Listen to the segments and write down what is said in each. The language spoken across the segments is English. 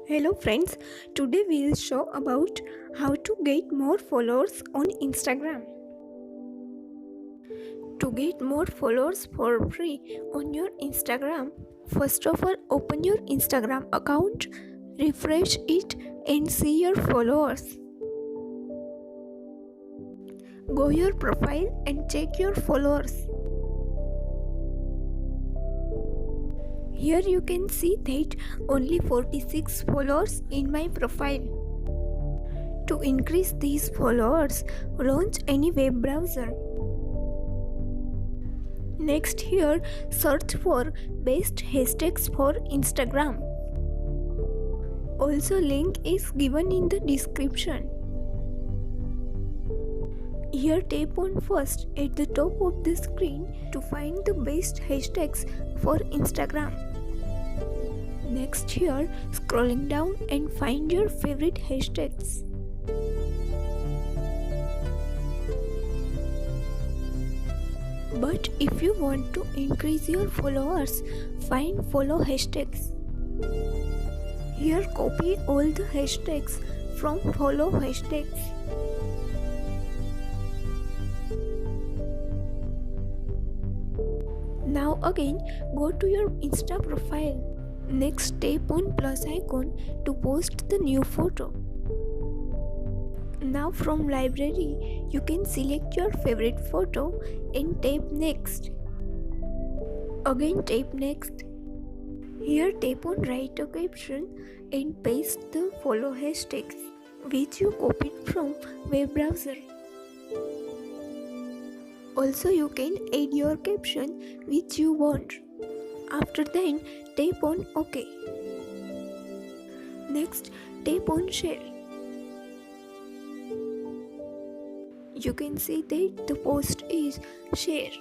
Hello friends, today we will show about how to get more followers on Instagram. To get more followers for free on your Instagram, first of all open your Instagram account, refresh it and see your followers. Go your profile and check your followers. Here you can see that only 46 followers in my profile. To increase these followers, launch any web browser. Next here, search for best hashtags for Instagram. Also link is given in the description. Here tap on first at the top of the screen to find the best hashtags for Instagram. Next here, scrolling down and find your favorite hashtags. But if you want to increase your followers, find follow hashtags. Here copy all the hashtags from follow hashtags. Now again go to your Insta profile. Next tap on plus icon to post the new photo. Now from library you can select your favorite photo and tap next. Again tap next. Here tap on write a caption and paste the follow hashtags which you copied from web browser. Also you can add your caption which you want. After then tap on OK. Next tap on share. You can see that the post is share.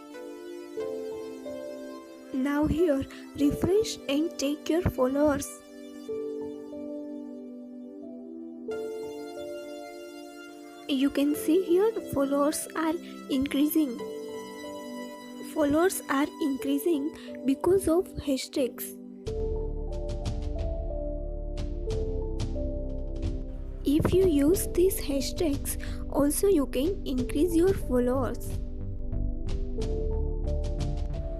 Now here refresh and check your followers. You can see here followers are increasing. Followers are increasing because of hashtags. If you use these hashtags, also you can increase your followers.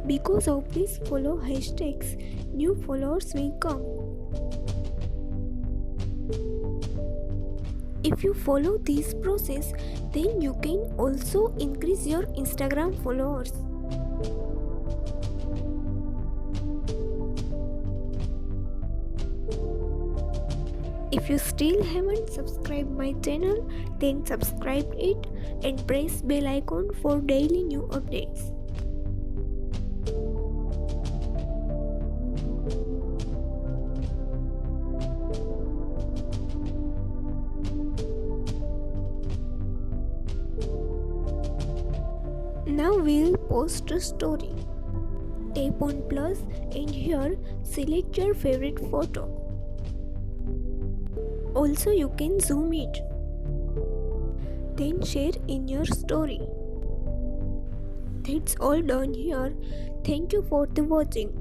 Because of these follow hashtags, new followers will come. If you follow this process, then you can also increase your Instagram followers. If you still haven't subscribed my channel, then subscribe it and press bell icon for daily new updates. Now we'll post a story. Tap on plus and here select your favorite photo. Also you can zoom it. Then share in your story. That's all done here. Thank you for the watching.